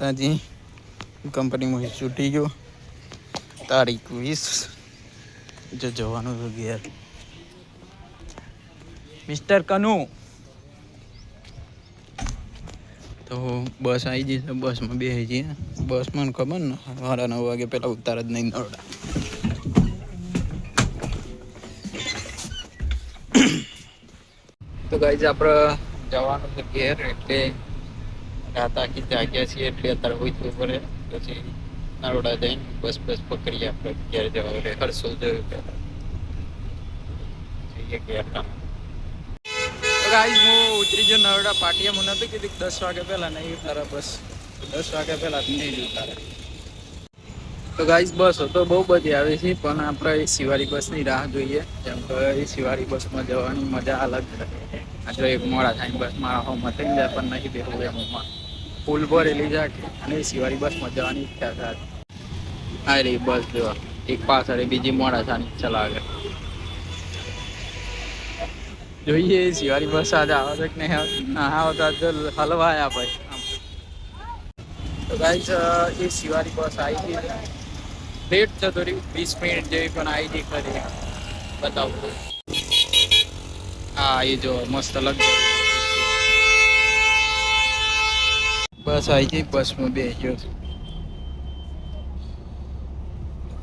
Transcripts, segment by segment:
માતાજી કંપનીમાં છૂટી ગયો તારીખ 20 જો જવાનું તો ઘેર મિસ્ટર કનુ તો બસ આવી જઈ છે બસમાં બેસી જઈએ બસમાં ખબર ને 9:30 વાગે પહેલાં ઉતાર જ નહીં નરડા તો ગાઈઝ આપણે જવાનું છે ઘેર એટલે રાત આખી જાગ્યા છીએ એટલે અત્યારે હોય થયું પડે પછી નરોડા જઈને બસ પકડીએ આપણે ઘેર જવા એટલે હર્ષોલ જોયું પહેલાં જઈએ ઘેર કામ તો ગાઈઝ હું ઉતરી ગયો નરોડા પાટિયા મને નહોતું કીધું 10 વાગે પહેલાં નહીં ઉતારે બસ 10 વાગે પહેલાં નહીં જ ઉતારે તો ગાઈઝ બસો તો બહુ બધી આવે છે પણ આપણે એ સિવારી બસની રાહ જોઈએ જેમ કે એ સિવારી બસમાં જવાની મજા અલગ છે આ જો એક મોડા થાય બસમાં આહોમાં થઈ જાય પણ નહીં બેસવું એમાં ફૂલ ભરેલી જાય અને એ સિવારી બસમાં જવાની ઈચ્છા થાય આ રહી બસ જોવા એક પાછળ બીજી મોડા થવાની ઈચ્છા લાગે જોઈએ સિવારી બસ આજે આવે કે નહીં ના આવે તો હલવાયા ભાઈ તો ગાઈઝ એ સિવારી બસ આવી ગઈ લેટ છે થોડી 20 મિનિટ જેવી પણ આવી ગઈ ખરી બતાવું હા એ જો મસ્ત લગ બસ આવી ગઈ બસમાં બેસ્યો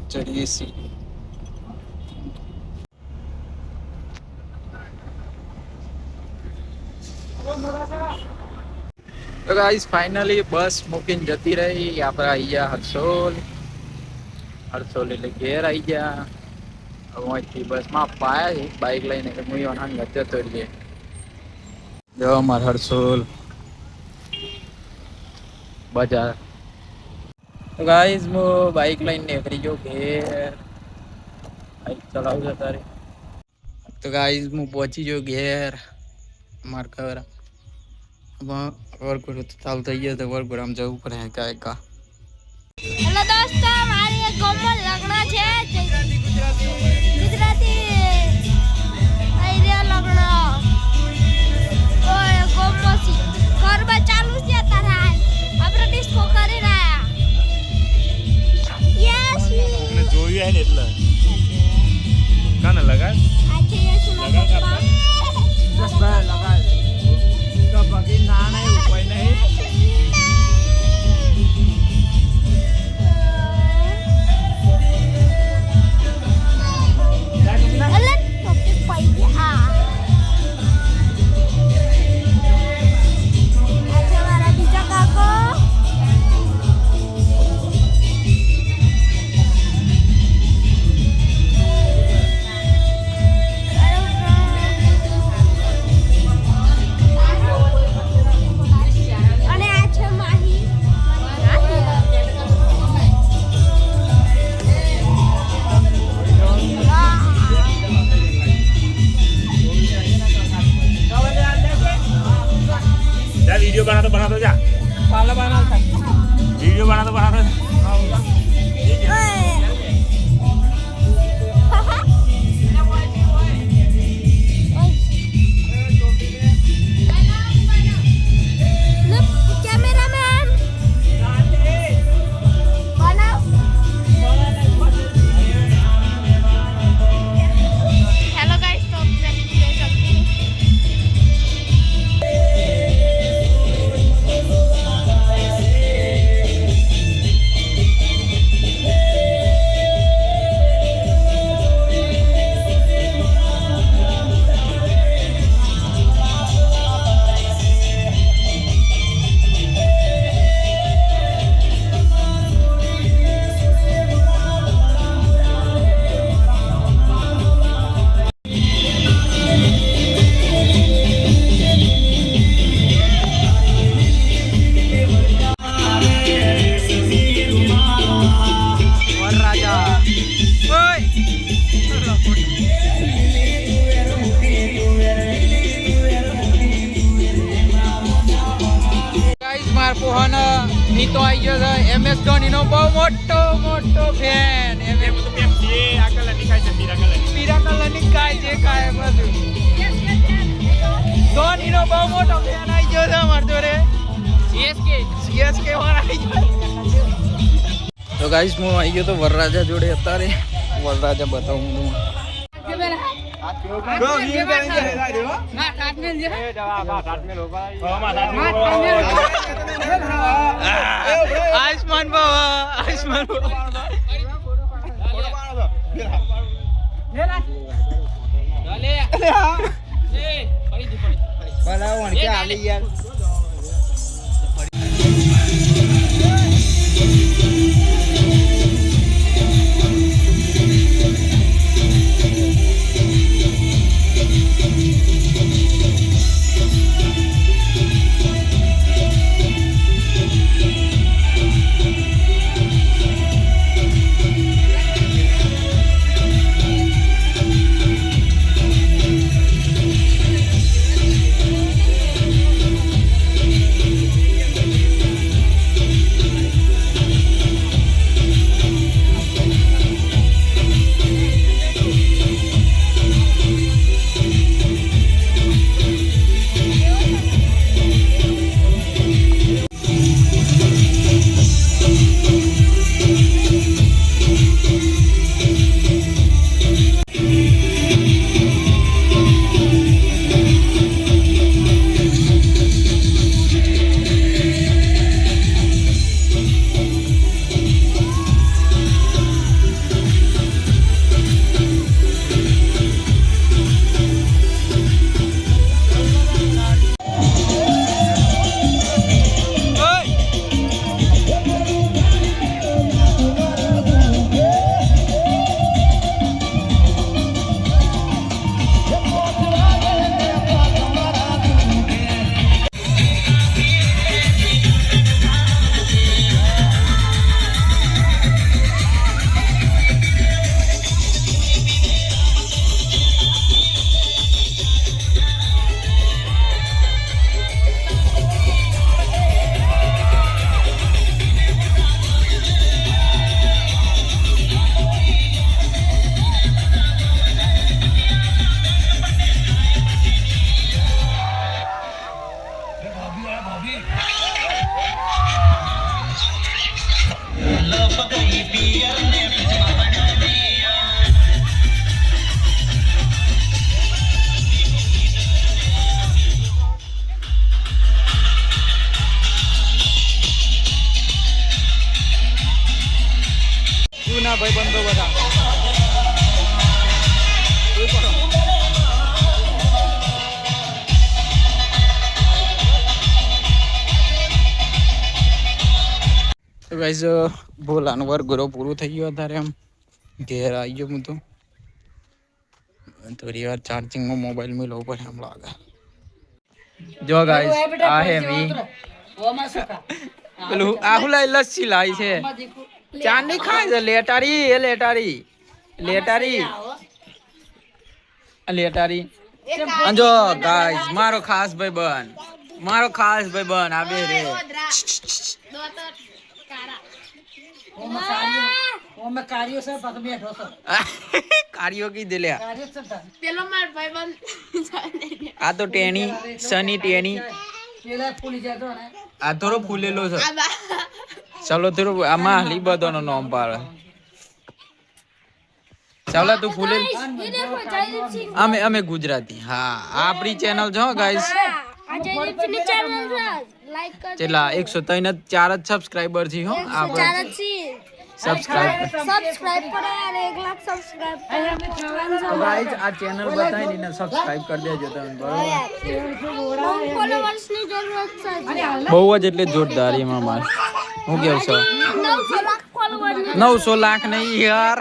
ચડીએ સી તો ગાઈસ ફાઇનલી બસ મૂકીને જતી રહી આપણે આવી ગયા હર્ષોલ એટલે ઘેર આવી ગયા અહીંથી બસમાં પાયા છે બાઇક લઈને કે હું યોના જતો રહીએ જો અમારે હર્ષોલ બજાર તો ગાઈસ હું બાઇક લઈને નીકળી ગયો ઘેર બાઇક ચલાવું તારે તો ગાઈસ હું પહોંચી ગયો ઘેર માર ઘર વરગુડ તો ચાલુ થઈ ગયો તો વરગુડ આમ જવું પડે કા હેલો દોસ્તો મારી એક ગોમલ લગ્ન છે ગુજરાતી આઈ રે લગ્ન ઓય ગોમસી ગરબા ચાલુ છે તારા આપણે ડિસ્કો કરી રહ્યા યસ મને જોયું હે ને એટલે કાને લગા આજે યસનો પપ્પા બસ ભાઈ લગા તો બાકી નાના એ ઉપાય નહીં અલન ટોપિક પાઈ ગયા આજે મારા બીજા કાકો અને આ છે માહી जा वीडियो बना दो जा પાલા બાના वीडियो बना दो ठीक है कैमरामैन बनाओ हेलो गाइस तो मैं देख सकती हूँ પોહાના નીતો આવી ગયો છે MS ધોનીનો બહુ મોટો ફેન ये तो पेप्सी आ कलर दिखाई से પીરા કલરની કાય જે કાય બધું ધોનીનો બહુ મોટો ફેન આવી ગયો છે અમાર જોડે સીએસકે વાળા આવી ગયા. તો ગાઈસ હું આવી ગયો તો વરરાજા જોડે અત્યારે વરરાજા બતાવું હું આયુષ્માન બાબા આયુષ્માન જૂના ભાઈબંધો બધા ગાઈસ ભોલાનું વર્ગરો પૂરું થઈ ગયું અત્યારે એમ ઘેર આવી ગયો હું તો થોડી વાર ચાર્જિંગમાં મોબાઈલ મેળવવો પડે એમ લાગે જો ગાઈસ આ હે મી પેલું આહુ લઈ લસ્સી લાવી છે ચાંદી ખાય છે લેટારી એ લેટારી લેટારી લેટારી જો ગાઈસ મારો ખાસ ભાઈબંધ આ બે રે કાર્યો કી દે લ્યા પેલો માર ભાઈબંધ આ તો ટેણી સની ટેણી આ થોડો ફૂલેલો છે ચાલો થોડો આમાં હલી બધોનો નામ પાડે ચાલો તું ફૂલે અમે ગુજરાતી હા આપણી ચેનલ છો ગાઈસ ચેલા 103 4 જ સબસ્ક્રાઇબર છે હો સબસ્ક્રાઇબ કરો યાર 1 લાખ સબસ્ક્રાઇબ તો ગાઈસ આ ચેનલ બતાવી ને સબસ્ક્રાઇબ કરી દેજો તમે બરોબર ફોલોવર્સ ની જરૂરત છે બહુ જ એટલે જોરદાર એમાં માર હું કેવું છે 900 લાખ ફોલોવર 900 લાખ નહીં યાર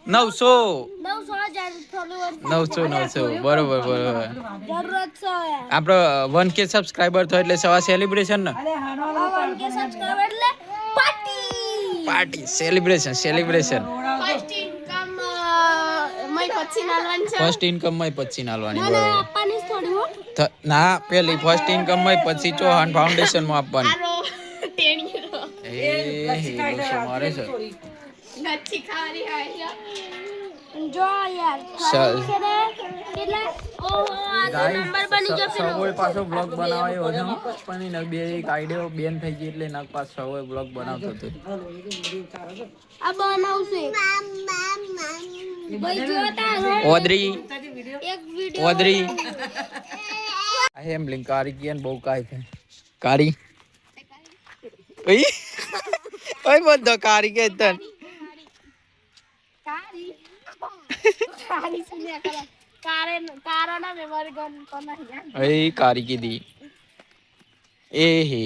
900 બરોબર જરૂરત છે આપણો 1k સબસ્ક્રાઇબર થયો એટલે સવા સેલિબ્રેશન ને 1k સબસ્ક્રાઇબર એટલે પાર્ટી સેલિબ્રેશન ફર્સ્ટ ઇન્કમ માં પછી નાલવાની બરોબર ના પેલી ફર્સ્ટ ઇન્કમ માં પછી ચૌહાણ ફાઉન્ડેશન માં આપવાની મારે છે જો યાર ચાલ. છે ને કેટલા ઓહો આ તો નંબર બની ગયો પેલો સવોય પાછો બ્લોગ બનાવ્યો હતો પણ એને બે એક આઈડિયો બેન થઈ ગઈ એટલે નાક પાછો સવોય બ્લોગ બનાવતો હતો. આ બનાવશે ભાઈ જો તારો ઓદરી એક વિડિયો ઓદરી આ એમ લિંક કારી કિયન બહુ કાઈ છે કારી ઓય ઓય બધો કારી કે તન કારી કારી સુન્યા કરા કારના મેમરી ગન કોના યાર ઓય કારી કીધી એ હે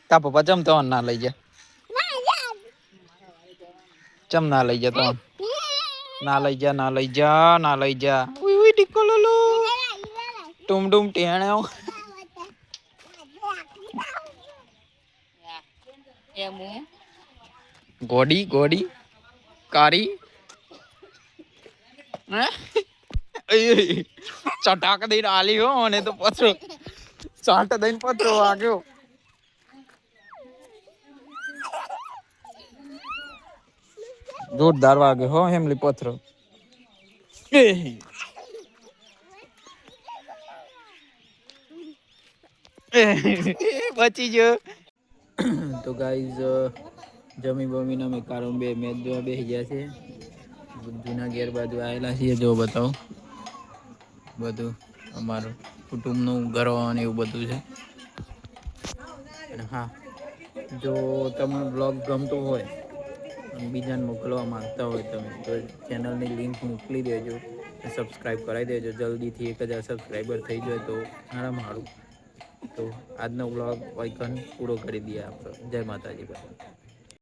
તા પપ્પા ચમ તો ના લઈ જા ચમ ના લઈ જા તો ના લઈ જા ના લઈ જા ના લઈ જા ઉઈ ઉઈ ટીકો લલો ટુમ ટુમ ટેણ્યો ગોડી ગોડી કારી હે ચટાક દઈને આલી હો અને તો પથરો ચાટ દઈને પથરો વાગ્યો જોરદાર વાગ્યો હો હેમલી પથરો બચી ગયો તો ગાઈઝ જમી બમીને અમે કારણ બે મેચ જોવા બેસી ગયા છે જૂના ઘેર બાજુ આવેલા છીએ જો બતાવો બધું અમારું કુટુંબનું ઘરો અને એવું બધું છે અને હા જો તમને બ્લોગ ગમતો હોય અને બીજાને મોકલવા માંગતા હોય તમે તો ચેનલની લિંક મોકલી દેજો સબસ્ક્રાઈબ કરાવી દેજો જલ્દીથી 1000 સબસ્ક્રાઈબર થઈ જાય તો સારામાં સારું તો આજનો બ્લોગ આઈકન પૂરો કરી દઈએ આપણે જય માતાજી.